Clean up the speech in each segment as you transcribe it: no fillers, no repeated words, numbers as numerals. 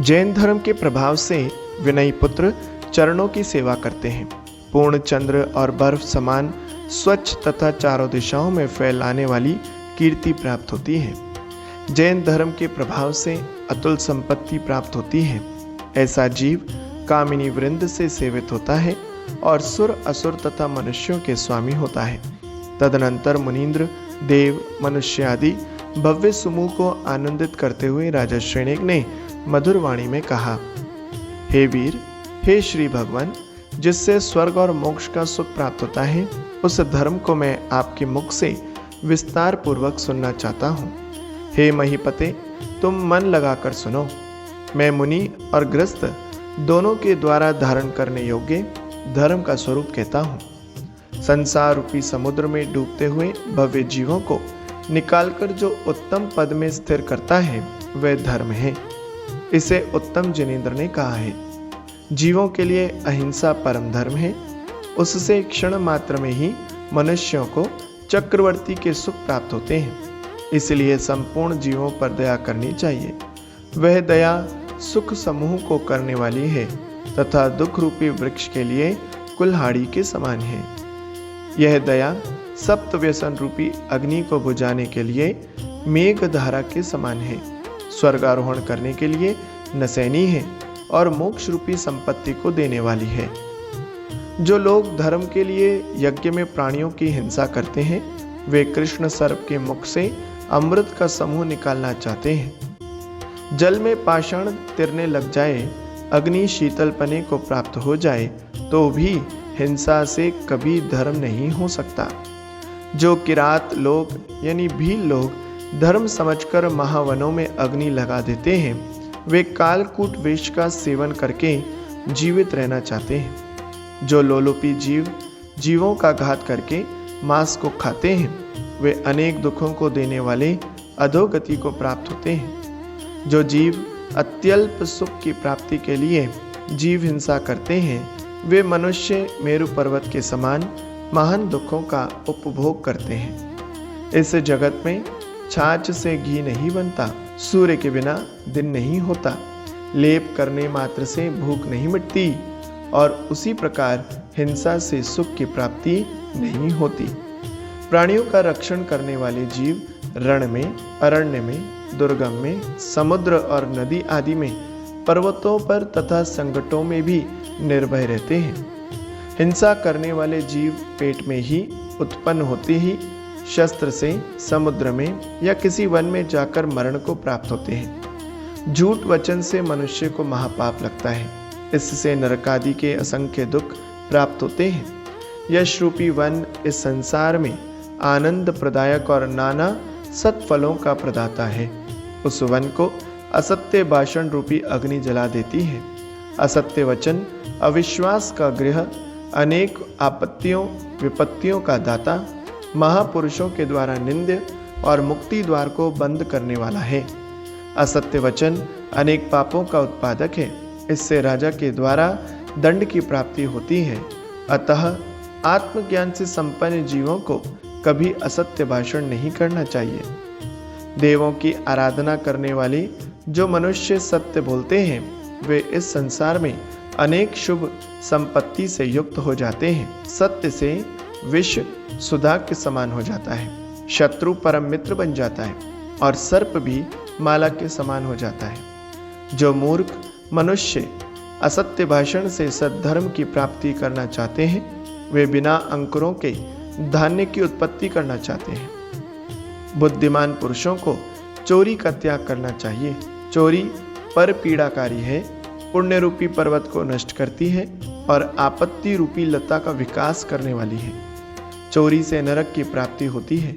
जैन धर्म के प्रभाव से विनयी पुत्र चरणों की सेवा करते हैं। पूर्ण चंद्र और बर्फ समान स्वच्छ तथा चारों दिशाओं में फैलाने वाली कीर्ति प्राप्त होती है। जैन धर्म के प्रभाव से अतुल संपत्ति प्राप्त होती है। ऐसा जीव कामिनी वृंद से सेवित होता है और सुर असुर तथा मनुष्यों के स्वामी होता है। तदनंतर मुनीन्द्र, देव, मनुष्य आदि भव्य समूह को आनंदित करते हुए राजा श्रेणिक ने मधुर वाणी में कहा, हे वीर, हे श्री भगवान, जिससे स्वर्ग और मोक्ष का सुख प्राप्त होता है, उस धर्म को मैं आपके मुख से विस्तार पूर्वक सुनना चाहता हूँ। हे महीपते, तुम मन लगाकर सुनो। मैं मुनि और ग्रस्त दोनों के द्वारा धारण करने योग्य धर्म का स्वरूप कहता हूँ। संसार रूपी समुद्र में डूबते हुए भव्य जीवों को निकालकर जो उत्तम पद में स्थिर करता है, वह धर्म है। इसे उत्तम जिनेंद्र ने कहा है। जीवों के लिए अहिंसा परम धर्म है। उससे क्षण मात्र में ही मनुष्यों को चक्रवर्ती के सुख प्राप्त होते हैं। इसलिए संपूर्ण जीवों पर दया करनी चाहिए। वह दया सुख समूह को करने वाली है तथा दुख रूपी वृक्ष के लिए कुल्हाड़ी के समान है। यह दया सप्त व्यसन रूपी अग्नि को बुझाने के लिए मेघ धारा के समान है। स्वर्गारोहण करने के लिए नसैनी है और मोक्ष रूपी संपत्ति को देने वाली है। जो लोग धर्म के लिए यज्ञ में प्राणियों की हिंसा करते हैं, वे कृष्ण सर्प के मुख से अमृत का समूह निकालना चाहते हैं। जल में पाषाण तिरने लग जाए, अग्नि शीतलपने को प्राप्त हो जाए, तो भी हिंसा से कभी धर्म नहीं हो सकता। जो किरात लोग यानी भील लोग धर्म समझकर महावनों में अग्नि लगा देते हैं, वे कालकूट विष का सेवन करके जीवित रहना चाहते हैं। जो लोलुपी जीवों का घात करके मांस को खाते हैं, वे अनेक दुखों को देने वाले अधोगति को प्राप्त होते हैं। जो जीव अत्यल्प सुख की प्राप्ति के लिए जीव हिंसा करते हैं, वे मनुष्य मेरु पर्वत के समान महान दुखों का उपभोग करते हैं। इस जगत में छाछ से घी नहीं बनता, सूर्य के बिना दिन नहीं होता, लेप करने मात्र से भूख नहीं मिटती, और उसी प्रकार हिंसा से सुख की प्राप्ति नहीं होती। प्राणियों का रक्षण करने वाले जीव रण में, अरण्य में, दुर्गम में, समुद्र और नदी आदि में, पर्वतों पर तथा संकटों में भी निर्भय रहते हैं। हिंसा करने वाले जीव पेट में ही उत्पन्न होते ही शस्त्र से समुद्र में या किसी वन में जाकर मरण को प्राप्त होते हैं। झूठ वचन से मनुष्य को महापाप लगता है। इससे नरकादि के असंख्य दुख प्राप्त होते हैं। यश रूपी वन इस संसार में आनंद प्रदायक और नाना सत्फलों का प्रदाता है। उस वन को असत्य भाषण रूपी अग्नि जला देती है। असत्य वचन अविश्वास का गृह, अनेक आपत्तियों विपत्तियों का दाता, महापुरुषों के द्वारा निंद्य और मुक्ति द्वार को बंद करने वाला है। असत्य वचन अनेक पापों का उत्पादक है। इससे राजा के द्वारा दंड की प्राप्ति होती है। अतः आत्मज्ञान से संपन्न जीवों को कभी असत्य भाषण नहीं करना चाहिए। देवों की आराधना करने वाले जो मनुष्य सत्य बोलते हैं, वे इस संसार में अनेक शुभ संपत्ति से युक्त हो जाते हैं। सत्य से विष सुधा के समान हो जाता है, शत्रु परम मित्र बन जाता है और सर्प भी माला के समान हो जाता है। जो मूर्ख मनुष्य असत्य भाषण से सद्धर्म की प्राप्ति करना चाहते हैं, वे बिना अंकुरों के धान्य की उत्पत्ति करना चाहते हैं। बुद्धिमान पुरुषों को चोरी का त्याग करना चाहिए। चोरी पर पीड़ाकारी है, पुण्य रूपी पर्वत को नष्ट करती है और आपत्ति रूपी लता का विकास करने वाली है। चोरी से नरक की प्राप्ति होती है।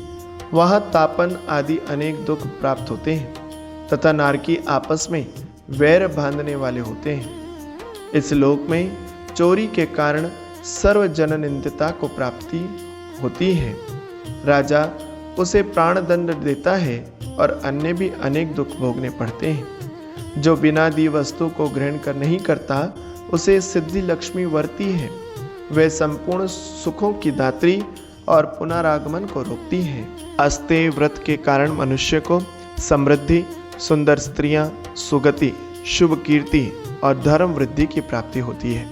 वहाँ तापन आदि अनेक दुख प्राप्त होते हैं तथा नारकी आपस में वैर बांधने वाले होते हैं। इस लोक में चोरी के कारण सर्वजन निंदिता को प्राप्ति होती है। राजा उसे प्राण दंड देता है और अन्य भी अनेक दुख भोगने पड़ते हैं। जो बिना दी वस्तु को ग्रहण कर नहीं करता, उसे सिद्धि लक्ष्मी वरती है। वह संपूर्ण सुखों की दात्री और पुनरागमन को रोकती है। अस्तेय व्रत के कारण मनुष्य को समृद्धि, सुंदर स्त्रियां, सुगति, शुभ कीर्ति और धर्म वृद्धि की प्राप्ति होती है।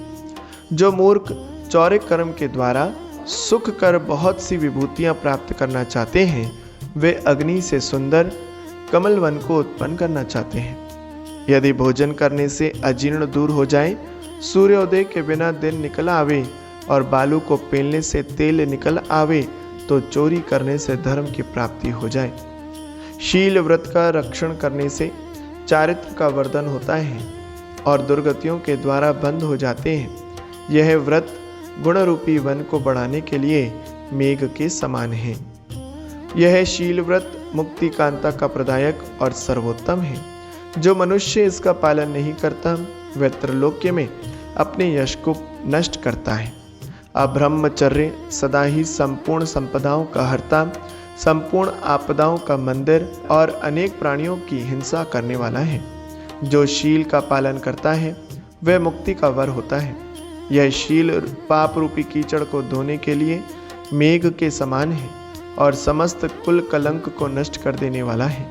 जो मूर्ख चौरे कर्म के द्वारा सुख कर बहुत सी विभूतियां प्राप्त करना चाहते हैं, वे अग्नि से सुंदर कमल वन को उत्पन्न करना चाहते हैं। यदि भोजन करने से अजीर्ण दूर हो जाए, सूर्योदय के बिना दिन निकल आवे और बालू को पेलने से तेल निकल आवे, तो चोरी करने से धर्म की प्राप्ति हो जाए। शील व्रत का रक्षण करने से चारित्र का वर्धन होता है और दुर्गतियों के द्वारा बंद हो जाते हैं। यह व्रत गुण रूपी वन को बढ़ाने के लिए मेघ के समान है। यह शील व्रत मुक्ति कांता का प्रदायक और सर्वोत्तम है। जो मनुष्य इसका पालन नहीं करता, वह त्रैलोक्य में अपने यश को नष्ट करता है। अब्रह्मचर्य सदा ही संपूर्ण संपदाओं का हर्ता, संपूर्ण आपदाओं का मंदिर और अनेक प्राणियों की हिंसा करने वाला है। जो शील का पालन करता है, वह मुक्ति का वर होता है। यह शील पाप रूपी कीचड़ को धोने के लिए मेघ के समान है और समस्त कुल कलंक को नष्ट कर देने वाला है।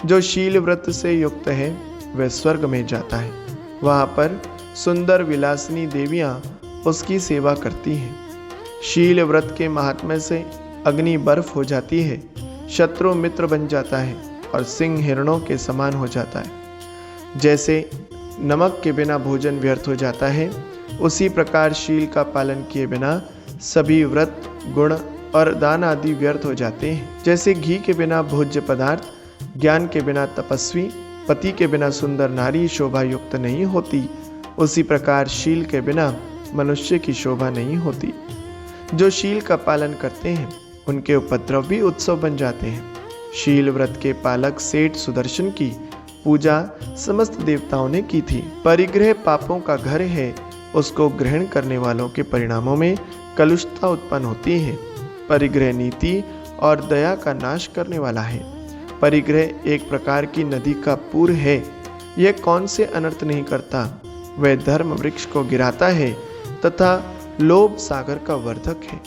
जो शील व्रत से युक्त है, वह स्वर्ग में जाता है। वहाँ पर सुंदर विलासिनी देवियाँ उसकी सेवा करती हैं। शील व्रत के महात्म्य से अग्नि बर्फ हो जाती है, शत्रु मित्र बन जाता है और सिंह हिरणों के समान हो जाता है। जैसे नमक के बिना भोजन व्यर्थ हो जाता है, उसी प्रकार शील का पालन किए बिना सभी व्रत, गुण और दान आदि व्यर्थ हो जाते हैं। जैसे घी के बिना भोज्य पदार्थ, ज्ञान के बिना तपस्वी, पति के बिना सुंदर नारी शोभा युक्त नहीं होती, उसी प्रकार शील के बिना मनुष्य की शोभा नहीं होती। जो शील का पालन करते हैं, उनके उपद्रव भी उत्सव बन जाते हैं। शील व्रत के पालक सेठ सुदर्शन की पूजा समस्त देवताओं ने की थी। परिग्रह पापों का घर है, उसको ग्रहण करने वालों के परिणामों में कलुषता उत्पन्न होती है। परिग्रह नीति और दया का नाश करने वाला है। परिग्रह एक प्रकार की नदी का पूर है। यह कौन से अनर्थ नहीं करता। वह धर्म वृक्ष को गिराता है तथा लोभ सागर का वर्धक है।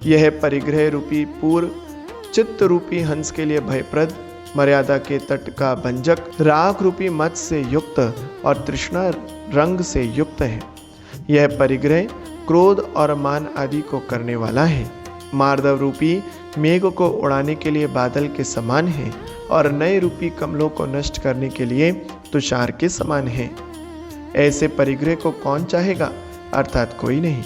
यह परिग्रह रूपी पूर चित्त रूपी हंस के लिए भयप्रद, मर्यादा के तट का भंजक, राग रूपी मत से युक्त और तृष्णा रंग से युक्त है। यह परिग्रह क्रोध और मान आदि को करने वाला है। मार्दव रूपी मेघ को उड़ाने के लिए बादल के समान है और नए रूपी कमलों को नष्ट करने के लिए तुषार के समान है। ऐसे परिग्रह को कौन चाहेगा, अर्थात कोई नहीं।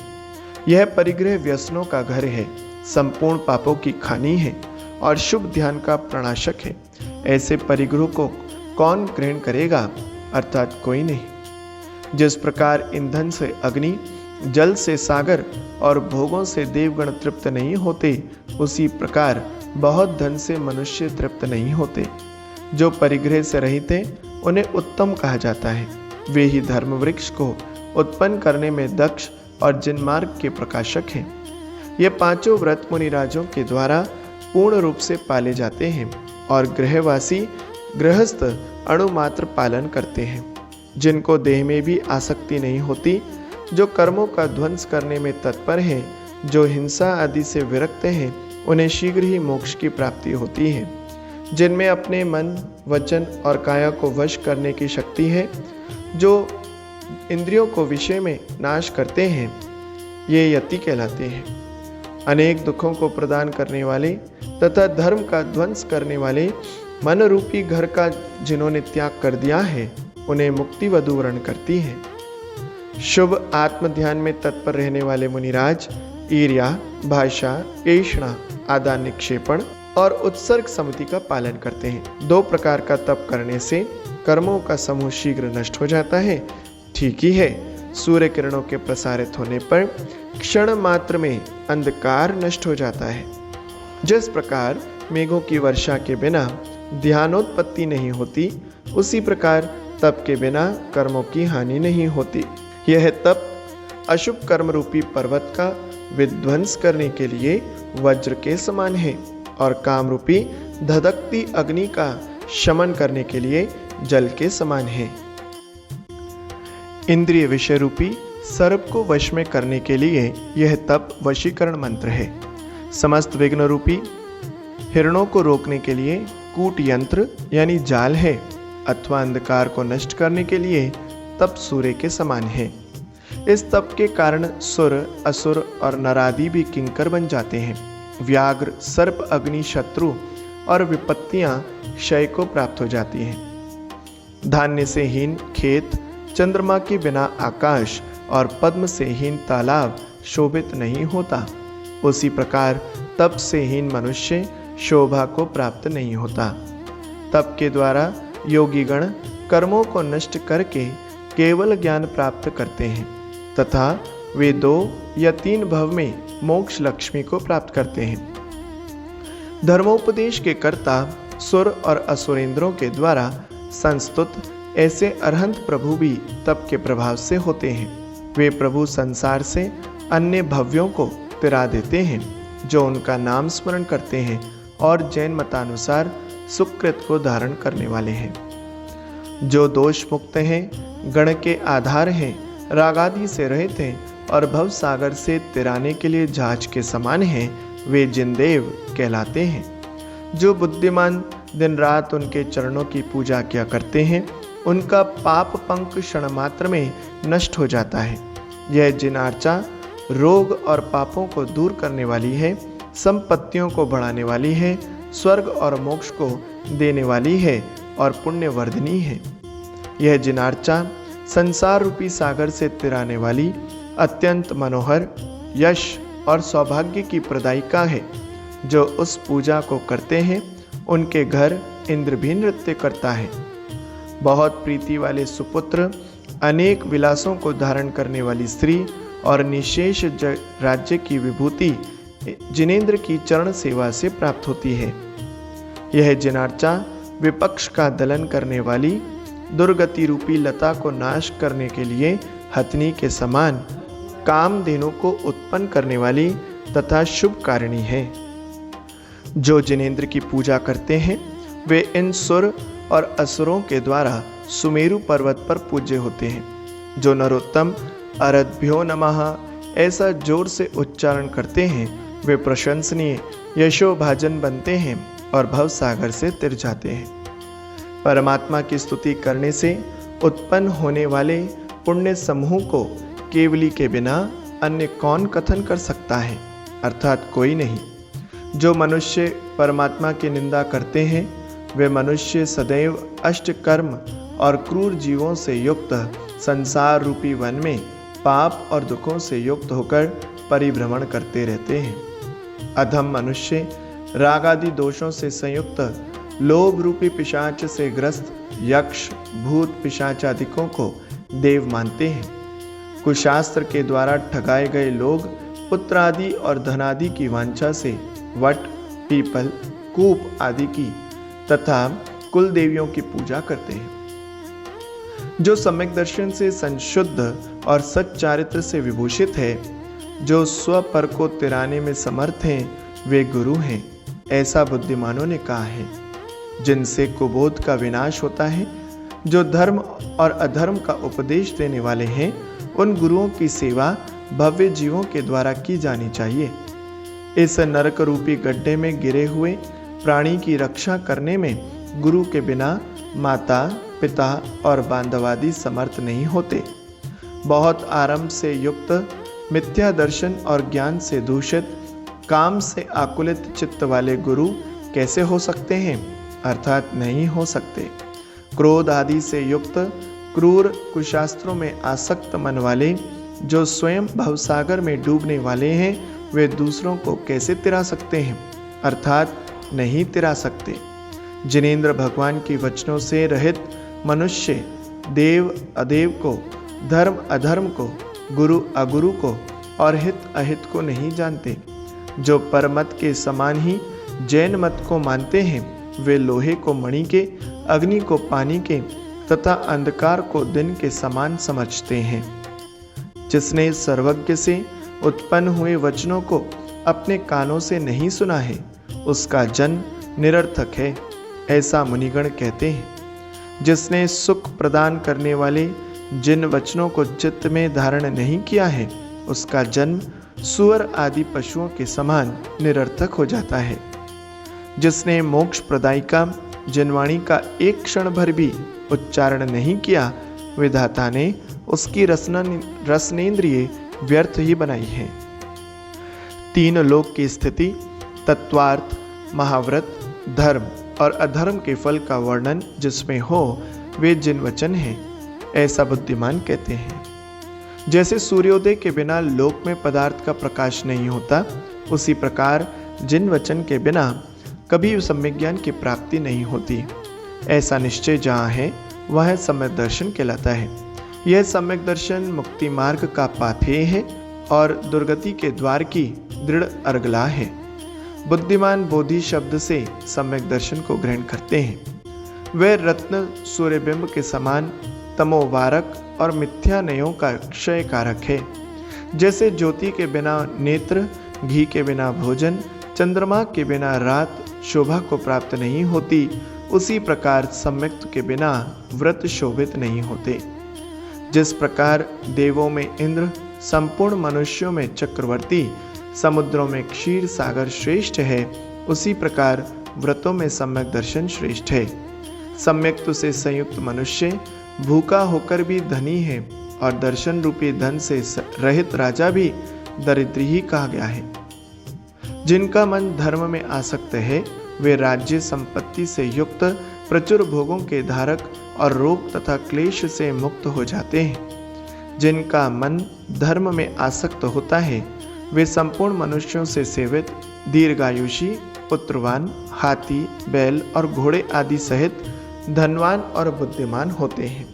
यह परिग्रह व्यसनों का घर है, संपूर्ण पापों की खानी है और शुभ ध्यान का प्रणाशक है। ऐसे परिग्रह को कौन ग्रहण करेगा, अर्थात कोई नहीं। जिस प्रकार ईंधन से अग्नि, जल से सागर और भोगों से देवगण तृप्त नहीं होते, उसी प्रकार बहुत धन से मनुष्य तृप्त नहीं होते। जो परिग्रह से रहित हैं, उन्हें उत्तम कहा जाता है। वे ही धर्म वृक्ष को उत्पन्न करने में दक्ष और जिनमार्ग के प्रकाशक हैं। ये पांचों व्रत मुनिराजों के द्वारा पूर्ण रूप से पाले जाते हैं और गृहवासी गृहस्थ अणुमात्र पालन करते हैं। जिनको देह में भी आसक्ति नहीं होती, जो कर्मों का ध्वंस करने में तत्पर हैं, जो हिंसा आदि से विरक्त हैं, उन्हें शीघ्र ही मोक्ष की प्राप्ति होती है। जिनमें अपने मन, वचन और काया को वश करने की शक्ति है, जो इंद्रियों को विषय में नाश करते हैं, ये यति कहलाते हैं। अनेक दुखों को प्रदान करने वाले तथा धर्म का ध्वंस करने वाले मन रूपी घर का जिन्होंने त्याग कर दिया है, उन्हें मुक्ति वधु वर्ण करती है। शुभ आत्म ध्यान में तत्पर रहने वाले मुनिराज ईर्ष्या, भाषा, ऐषणा, आदान निक्षेपण और उत्सर्ग समिति का पालन करते हैं। 2 प्रकार का तप करने से कर्मों का समूह शीघ्र नष्ट हो जाता है। ठीक ही है, सूर्य किरणों के प्रसारित होने पर क्षण मात्र में अंधकार नष्ट हो जाता है। जिस प्रकार मेघों की वर्षा के बिना ध्यानोत्पत्ति नहीं होती, उसी प्रकार तप के बिना कर्मों की हानि नहीं होती। यह तप अशुभ कर्म रूपी पर्वत का विध्वंस करने के लिए वज्र के समान है और काम रूपी धधकती अग्नि का शमन करने के लिए जल के समान है। इंद्रिय विषय रूपी सर्प को वश में करने के लिए यह तप वशीकरण मंत्र है। समस्त विघ्न रूपी हिरणों को रोकने के लिए कूट यंत्र यानी जाल है। अथवा अंधकार को नष्ट करने के लिए तप सूर्य के समान है। इस तप के कारण सुर, असुर और नरादि भी किंकर बन जाते हैं। व्याघ्र, सर्प, अग्नि, शत्रु और विपत्तियां क्षय को प्राप्त हो जाती हैं। धान्य से हीन खेत, चंद्रमा के बिना आकाश और पद्म से हीन तालाब शोभित नहीं होता। उसी प्रकार तप से हीन मनुष्य शोभा को प्राप्त नहीं होता। तप के द्वारा योगीगण कर्मों को नष्ट करके केवल ज्ञान प्राप्त करते हैं तथा वे 2 या 3 भव में मोक्ष लक्ष्मी को प्राप्त करते हैं। धर्मोपदेश के कर्ता सुर और असुरेंद्रों के द्वारा संस्तुत ऐसे अरहंत प्रभु भी तप के प्रभाव से होते हैं। वे प्रभु संसार से अन्य भव्यों को तिरा देते हैं जो उनका नाम स्मरण करते हैं और जैन मतानुसार सुकृत को धारण करने वाले हैं। जो दोष मुक्त हैं, गण के आधार हैं, रागादि से रहित हैं और भव सागर से तिराने के लिए जहाज के समान हैं, वे जिनदेव कहलाते हैं। जो बुद्धिमान दिन रात उनके चरणों की पूजा किया करते हैं, उनका पाप पंक क्षण मात्र में नष्ट हो जाता है। यह जिनार्चा रोग और पापों को दूर करने वाली है, संपत्तियों को बढ़ाने वाली है, स्वर्ग और मोक्ष को देने वाली है और पुण्यवर्धनी है। यह जिनार्चा संसार रूपी सागर से तिराने वाली अत्यंत मनोहर, यश और सौभाग्य की प्रदायिका है। जो उस पूजा को करते हैं उनके घर इंद्र भी नृत्य करता है। बहुत प्रीति वाले सुपुत्र, अनेक विलासों को धारण करने वाली स्त्री और निशेष राज्य की विभूति जिनेंद्र की चरण सेवा से प्राप्त होती है। यह जिनार्चा विपक्ष का दलन करने वाली दुर्गति रूपी लता को नाश करने के लिए हथनी के समान कामधेनु को उत्पन्न करने वाली तथा शुभकारिणी है। जो जिनेंद्र की पूजा करते हैं वे इन सुर और असुरों के द्वारा सुमेरु पर्वत पर पूज्य होते हैं। जो नरोत्तम अरभ्यो नमः ऐसा जोर से उच्चारण करते हैं वे प्रशंसनीय यशोभाजन बनते हैं और भव सागर से तिर जाते हैं। परमात्मा की स्तुति करने से उत्पन्न होने वाले पुण्य समूह को केवली के बिना अन्य कौन कथन कर सकता है, अर्थात कोई नहीं। जो मनुष्य परमात्मा की निंदा करते हैं वे मनुष्य सदैव अष्ट कर्म और क्रूर जीवों से युक्त संसार रूपी वन में पाप और दुखों से युक्त होकर परिभ्रमण करते रहते हैं। अधम मनुष्य राग आदि दोषों से संयुक्त लोभ रूपी पिशाच से ग्रस्त यक्ष, भूत, पिशाच आदिकों को देव मानते हैं। कुशास्त्र के द्वारा ठगाए गए लोग पुत्र आदि और धनादि की वांछा से वट, पीपल, कूप आदि की तथा कुल देवियों की पूजा करते हैं। जो सम्यक दर्शन से संशुद्ध और सच्चारित्र से विभूषित है, जो स्वपर को तिराने में समर्थ हैं, वे गुरु हैं, ऐसा बुद्धिमानों ने कहा है। जिनसे कुबोध का विनाश होता है, जो धर्म और अधर्म का उपदेश देने वाले हैं, उन गुरुओं की सेवा भव्य जीवों के द्वारा की जानी चाहिए। इस नरक रूपी गड्ढे में गिरे हुए प्राणी की रक्षा करने में गुरु के बिना माता, पिता और बांधवादी समर्थ नहीं होते। बहुत आरंभ से युक्त मिथ्या दर्शन और ज्ञान से दूषित काम से आकुलित चित्त वाले गुरु कैसे हो सकते हैं, अर्थात नहीं हो सकते। क्रोध आदि से युक्त क्रूर कुशास्त्रों में आसक्त मन वाले जो स्वयं भवसागर में डूबने वाले हैं, वे दूसरों को कैसे तिरा सकते हैं, अर्थात नहीं तिरा सकते। जिनेंद्र भगवान की वचनों से रहित मनुष्य देव अदेव को, धर्म अधर्म को, गुरु अगुरु को और हित अहित को नहीं जानते। जो परमत के समान ही जैन मत को मानते हैं, वे लोहे को मणि के, अग्नि को पानी के तथा अंधकार को दिन के समान समझते हैं। जिसने सर्वज्ञ से उत्पन्न हुए वचनों को अपने कानों से नहीं सुना है, उसका जन्म निरर्थक है, ऐसा मुनिगण कहते हैं। जिसने सुख प्रदान करने वाले जिन वचनों को चित्त में धारण नहीं किया है, उसका जन्म सुअर आदि पशुओं के समान निरर्थक हो जाता है। जिसने मोक्ष प्रदायिका जिनवाणी का एक क्षण भर भी उच्चारण नहीं किया, विधाता ने उसकी रसनेन्द्रिय व्यर्थ ही बनाई है। तीन लोक की स्थिति, तत्वार्थ, महाव्रत, धर्म और अधर्म के फल का वर्णन जिसमें हो, वे जिन वचन हैं, ऐसा बुद्धिमान कहते हैं। जैसे सूर्योदय के बिना लोक में पदार्थ का प्रकाश नहीं होता, उसी प्रकार जिन वचन के बिना कभी सम्यक ज्ञान की प्राप्ति नहीं होती। ऐसा निश्चय जहाँ है वह सम्यक दर्शन कहलाता है। यह सम्यक दर्शन मुक्ति मार्ग का पाथेय है और दुर्गति के द्वार की दृढ़ अर्गला है। बुद्धिमान बोधि शब्द से सम्यक दर्शन को ग्रहण करते हैं। वे रत्न सूर्यबिंब के समान तमोवारक और मिथ्यानयों का क्षय कारक है। जैसे ज्योति के बिना नेत्र, घी के बिना भोजन, चंद्रमा के बिना रात शोभा को प्राप्त नहीं होती, उसी प्रकार सम्यक्त के बिना व्रत शोभित नहीं होते। जिस प्रकार देवों में इंद्र, संपूर्ण मनुष्यों में चक्रवर्ती, समुद्रों में क्षीर सागर श्रेष्ठ है, उसी प्रकार व्रतों में सम्यक दर्शन श्रेष्ठ है। सम्यक्त से संयुक्त मनुष्य भूखा होकर भी धनी है और दर्शन रूपी धन से रहित राजा भी दरिद्र ही कहा गया है। जिनका मन धर्म में आसक्त है, वे राज्य संपत्ति से युक्त प्रचुर भोगों के धारक और रोग तथा क्लेश से मुक्त हो जाते हैं। जिनका मन धर्म में आसक्त होता है, वे संपूर्ण मनुष्यों से सेवित, दीर्घायुषी, पुत्रवान, हाथी, बैल और घोड़े आदि सहित धनवान और बुद्धिमान होते हैं।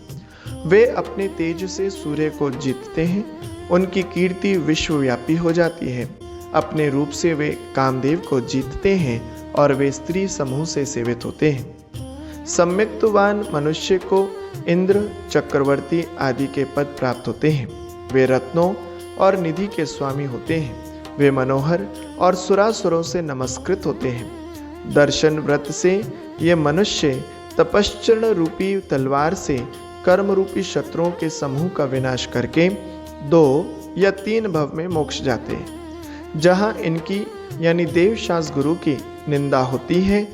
वे अपने तेज से सूर्य को जीतते हैं, उनकी कीर्ति विश्वव्यापी हो जाती है। अपने रूप से वे कामदेव को जीतते हैं और वे स्त्री समूह से सेवित होते हैं। सम्यक्तवान मनुष्य को इंद्र, चक्रवर्ती आदि के पद प्राप्त होते हैं। वे रत्नों और निधि के स्वामी होते हैं। वे मनोहर और सुरासुरों से नमस्कृत होते हैं। दर्शन व्रत से ये मनुष्य तपश्चरण रूपी तलवार से कर्म रूपी शत्रुओं के समूह का विनाश करके 2 या 3 भव में मोक्ष जाते हैं। जहाँ इनकी यानी देवशास्त्र गुरु की निंदा होती है,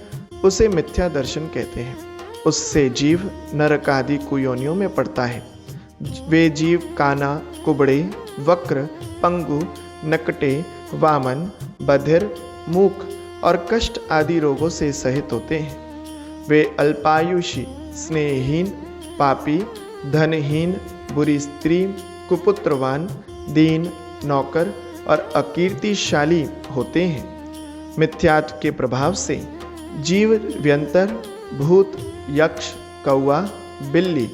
उसे मिथ्या दर्शन कहते हैं। उससे जीव नरक आदि कुयोनियों में पड़ता है। वे जीव काना, कुबड़े, वक्र, पंगु, नकटे, वामन, बधिर, मूक और कष्ट आदि रोगों से सहित होते हैं। वे अल्पायुषी, स्नेहहीन, पापी, धनहीन, बुरी स्त्री, कुपुत्रवान, दीन, नौकर और अकीर्तिशाली होते हैं। मिथ्यात्व के प्रभाव से जीव व्यंतर, भूत, यक्ष, कौआ, बिल्ली,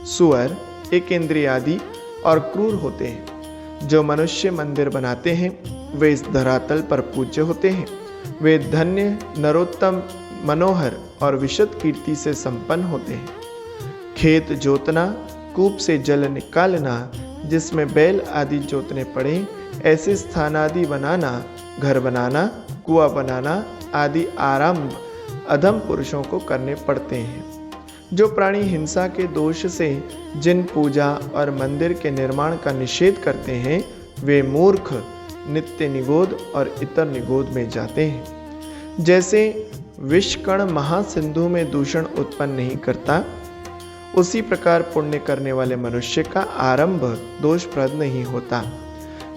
सुअर, एक इंद्रिय आदि और क्रूर होते हैं। जो मनुष्य मंदिर बनाते हैं, वे इस धरातल पर पूज्य होते हैं। वे धन्य, नरोत्तम, मनोहर और विशद कीर्ति से संपन्न होते हैं। खेत जोतना, कूप से जल निकालना, जिसमें बैल आदि जोतने पड़े, ऐसे स्थान आदि बनाना, घर बनाना, कुआं बनाना आदि आरंभ अधम पुरुषों को करने पड़ते हैं। जो प्राणी हिंसा के दोष से जिन पूजा और मंदिर के निर्माण का निषेध करते हैं, वे मूर्ख नित्य निगोद और इतर निगोद में जाते हैं। जैसे विषकण महासिंधु में दूषण उत्पन्न नहीं करता, उसी प्रकार पुण्य करने वाले मनुष्य का आरंभ दोषप्रद नहीं होता।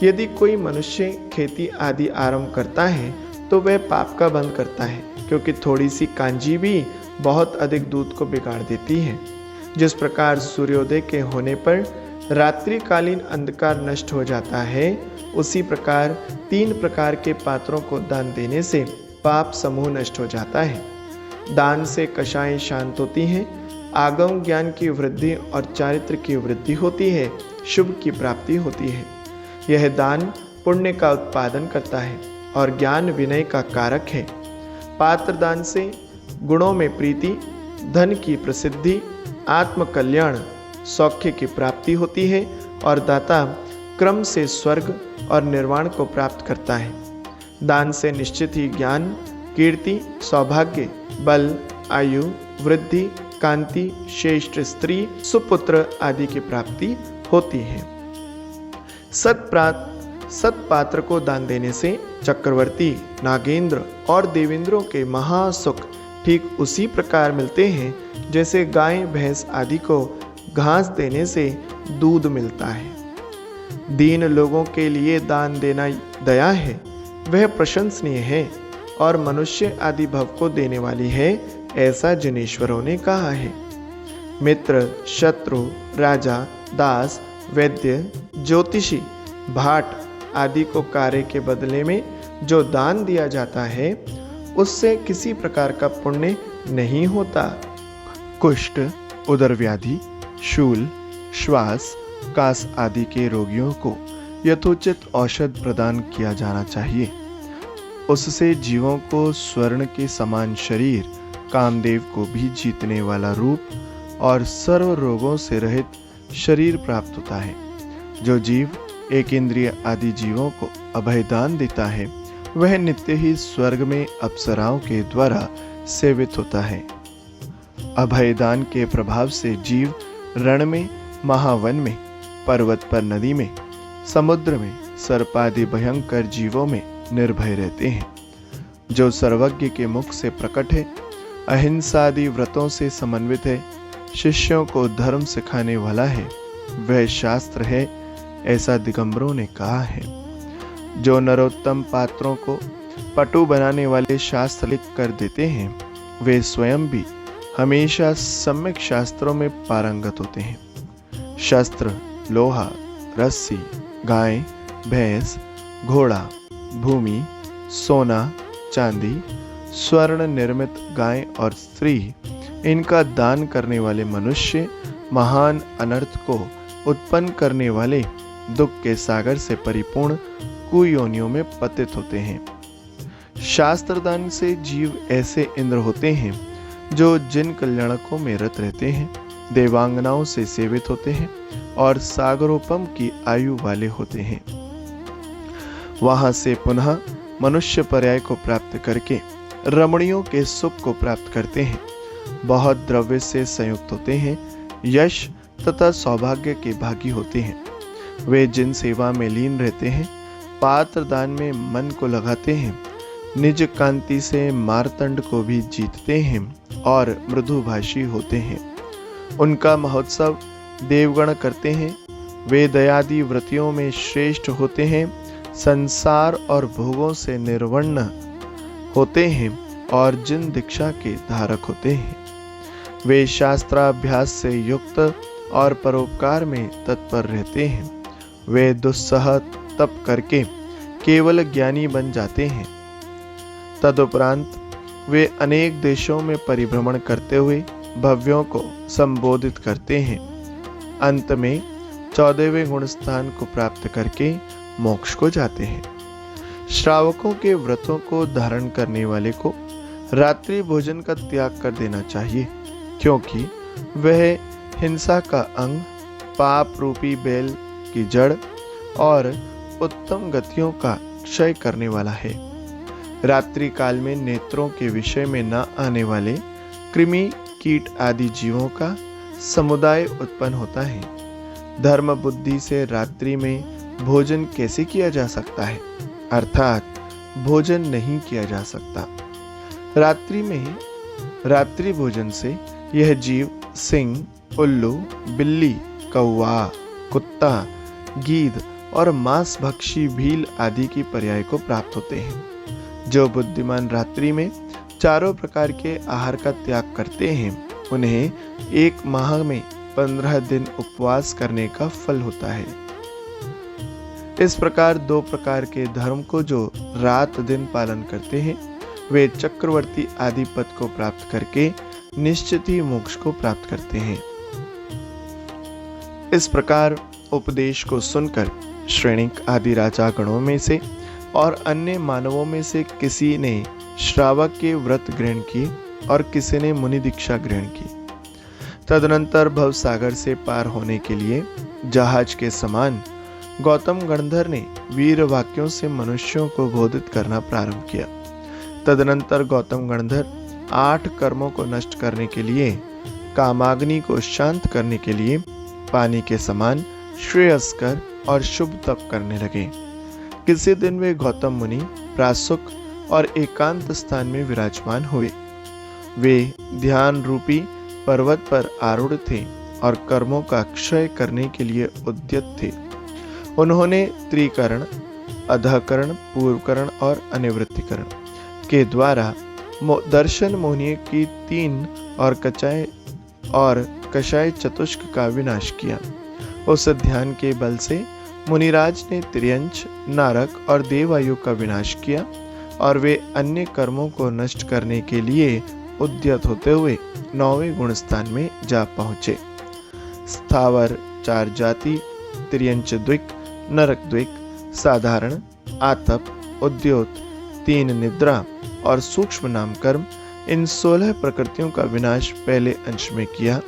यदि कोई मनुष्य खेती आदि आरंभ करता है, तो वह पाप का बंध करता है, क्योंकि थोड़ी सी कांजी भी बहुत अधिक दूध को बिगाड़ देती है। जिस प्रकार सूर्योदय के होने पर रात्रिकालीन अंधकार नष्ट हो जाता है, उसी प्रकार 3 प्रकार के पात्रों को दान देने से पाप समूह नष्ट हो जाता है। दान से कषाएं शांत होती हैं, आगम ज्ञान की वृद्धि और चारित्र की वृद्धि होती है, शुभ की प्राप्ति होती है। यह दान पुण्य का उत्पादन करता है और ज्ञान विनय का कारक है। पात्र दान से गुणों में प्रीति, धन की प्रसिद्धि, आत्म कल्याण, सौख्य की प्राप्ति होती है और दाता क्रम से स्वर्ग और निर्वाण को प्राप्त करता है। दान से निश्चित ही ज्ञान, कीर्ति, सौभाग्य, बल, आयु, वृद्धि, कांति, श्रेष्ठ स्त्री, सुपुत्र आदि की प्राप्ति होती है। सत्पात्र को दान देने से चक्रवर्ती, नागेंद्र और देवेंद्रों के महासुख ठीक उसी प्रकार मिलते हैं जैसे गाय भैंस आदि को घास देने से दूध मिलता है। दीन लोगों के लिए दान देना दया है, वह प्रशंसनीय है और मनुष्य आदि भव को देने वाली है, ऐसा जिनेश्वरों ने कहा है। मित्र, शत्रु, राजा, दास, वैद्य, ज्योतिषी, भाट आदि को कार्य के बदले में जो दान दिया जाता है उससे किसी प्रकार का पुण्य नहीं होता। कुष्ठ, उदर व्याधि, शूल, श्वास, कास आदि के रोगियों को यथोचित औषध प्रदान किया जाना चाहिए। उससे जीवों को स्वर्ण के समान शरीर, कामदेव को भी जीतने वाला रूप और सर्व रोगों से रहित शरीर प्राप्त होता है। जो जीव एक इंद्रिय आदि जीवों को अभयदान देता है वह नित्य ही स्वर्ग में अप्सराओं के द्वारा सेवित होता है। अभयदान के प्रभाव से जीव रण में, महावन में, पर्वत पर, नदी में, समुद्र में, सर्पादि भयंकर जीवों में निर्भय रहते हैं। जो सर्वज्ञ के मुख से प्रकट है, अहिंसादि व्रतों से समन्वित है, शिष्यों को धर्म सिखाने वाला है, वह शास्त्र है, ऐसा दिगंबरों ने कहा है। जो नरोत्तम पात्रों को पटु बनाने वाले शास्त्र लिख कर देते हैं, वे स्वयं भी हमेशा सम्यक शास्त्रों में पारंगत होते हैं। शस्त्र, लोहा, रस्सी, गाय, भैंस, घोड़ा, भूमि, सोना, चांदी, स्वर्ण निर्मित गाय और स्त्री, इनका दान करने वाले मनुष्य महान अनर्थ को उत्पन्न करने वाले दुख के सागर से परिपूर्ण कुयोनियों में पतित होते हैं। शास्त्र दान से जीव ऐसे इंद्र होते हैं जो जिन कल्याणकों में रत रहते हैं, देवांगनाओं से सेवित होते हैं और सागरोपम की आयु वाले होते हैं। वहां से पुनः मनुष्य पर्याय को प्राप्त करके रमणियों के सुख को प्राप्त करते हैं, बहुत द्रव्य से संयुक्त होते हैं, यश तथा सौभाग्य के भागी होते हैं। वे जिन सेवा में लीन रहते हैं, पात्र दान में मन को लगाते हैं, निज कांति से मारतंड को भी जीतते हैं और मृदुभाषी होते हैं, उनका महोत्सव देवगण करते हैं। वे दयादि व्रतियों में श्रेष्ठ होते हैं, संसार और भोगों से निर्वर्ण होते हैं और जिन दीक्षा के धारक होते हैं। वे शास्त्राभ्यास से युक्त और परोपकार में तत्पर रहते हैं। वे दुस्सह तप करके केवल ज्ञानी बन जाते हैं। तदुपरांत वे अनेक देशों में परिभ्रमण करते हुए भव्यों को संबोधित करते हैं। अंत में 14वें गुण स्थान को प्राप्त करके मोक्ष को जाते हैं। श्रावकों के व्रतों को धारण करने वाले को रात्रि भोजन का त्याग कर देना चाहिए, क्योंकि वह हिंसा का अंग, पाप रूपी बैल की जड़ और उत्तम गतियों का क्षय करने वाला है। रात्रि काल में नेत्रों के विषय में न आने वाले कृमि, कीट आदि जीवों का समुदाय उत्पन्न होता है। धर्म बुद्धि से रात्रि में भोजन कैसे किया जा सकता है, अर्थात भोजन नहीं किया जा सकता। रात्रि में रात्रि भोजन से यह जीव सिंह, उल्लू, बिल्ली, कौवा, कुत्ता, गीध और मांस भक्षी भील आदि की पर्याय को प्राप्त होते हैं। जो बुद्धिमान रात्रि में चारों प्रकार के आहार का त्याग करते हैं, उन्हें एक माह में 15 दिन उपवास करने का फल होता है। इस प्रकार 2 प्रकार के धर्म को जो रात दिन पालन करते हैं, वे चक्रवर्ती आदि पद को प्राप्त करके निश्चित ही मोक्ष को प्राप्त करते हैं। इस प्रकार उपदेश को सुनकर श्रेणिक आदि राजा गणों में से और अन्य मानवों में से किसी ने श्रावक के व्रत ग्रहण किए और किसी ने मुनि दीक्षा ग्रहण की। तदनंतर भवसागर से पार होने के लिए जहाज के समान गौतम गणधर ने वीर वाक्यों से मनुष्यों को बोधित करना प्रारंभ किया। तदनंतर गौतम गणधर 8 कर्मों को नष्ट करने के लिए, कामाग्नि को शांत करने के लिए पानी के समान श्रेयस्कर और शुभ तप करने लगे। किसी दिन वे गौतम मुनि प्रासुक और एकांत स्थान में विराजमान हुए। वे ध्यान रूपी पर्वत पर आरूढ़ थे और कर्मों का क्षय करने के लिए उद्यत थे। उन्होंने त्रिकरण, अधःकरण, पूर्वकरण और अनिवृत्तिकरण के द्वारा दर्शन मोहनीय की 3 और कषाय चतुष्क का विनाश किया। उस ध्यान के बल से मुनिराज ने त्रियंच, नारक और देवायु का विनाश किया और वे अन्य कर्मों को नष्ट करने के लिए उद्यत होते हुए 9वें गुण स्थान में जा पहुंचे। स्थावर 4 जाति, त्रियंच द्विक, नरक द्विक, साधारण, आतप, उद्योत, 3 निद्रा और सूक्ष्म नाम कर्म, इन 16 प्रकृतियों का विनाश पहले अंश में किया।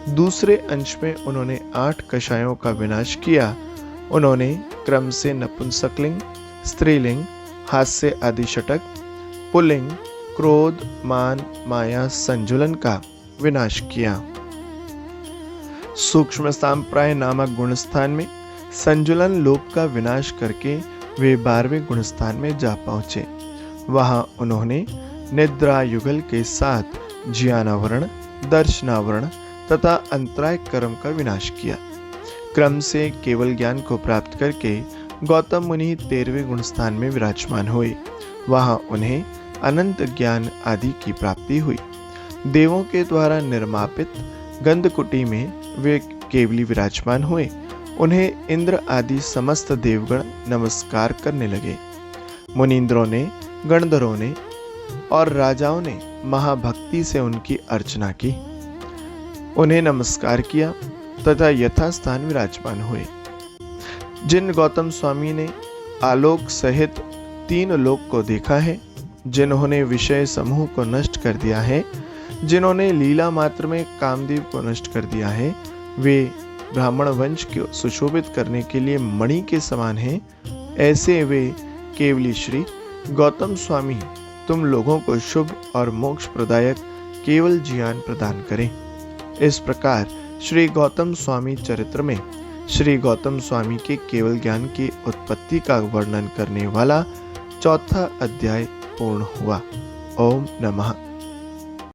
दूसरे अंश में उन्होंने 8 कषायों का विनाश किया। उन्होंने क्रम से नपुंसकलिंग, स्त्रीलिंग, हास्य आदि षटक, पुल्लिंग, क्रोध, मान, माया, संजुलन का विनाश किया। सूक्ष्म सांप्राय नामक गुणस्थान में संजुलन लोक का विनाश करके वे 12वें गुणस्थान में जा पहुंचे। वहां उन्होंने निद्रा युगल के साथ ज्ञानावरण, दर्शनावरण तथा अंतराय कर्म का विनाश किया। क्रम से केवल ज्ञान को प्राप्त करके गौतम मुनि 13वें गुणस्थान में विराजमान हुए। वहां उन्हें अनंत ज्ञान आदि की प्राप्ति हुई। देवों के द्वारा निर्मापित गंधकुटी में वे केवली विराजमान हुए। उन्हें इंद्र आदि समस्त देवगण नमस्कार करने लगे। मुनींद्रों ने, गणधरों ने और राजाओं ने महाभक्ति से उनकी अर्चना की, उन्हें नमस्कार किया तथा यथास्थान विराजमान हुए। जिन गौतम स्वामी ने आलोक सहित 3 लोक को देखा है, जिन्होंने विषय समूह को नष्ट कर दिया है, जिन्होंने लीला मात्र में कामदेव को नष्ट कर दिया है, वे ब्राह्मण वंश को सुशोभित करने के लिए मणि के समान हैं। ऐसे वे केवली श्री गौतम स्वामी तुम लोगों को शुभ और मोक्ष प्रदायक केवल ज्ञान प्रदान करें। इस प्रकार श्री गौतम स्वामी चरित्र में श्री गौतम स्वामी के केवल ज्ञान की उत्पत्ति का वर्णन करने वाला 4था अध्याय पूर्ण हुआ। ओम नमः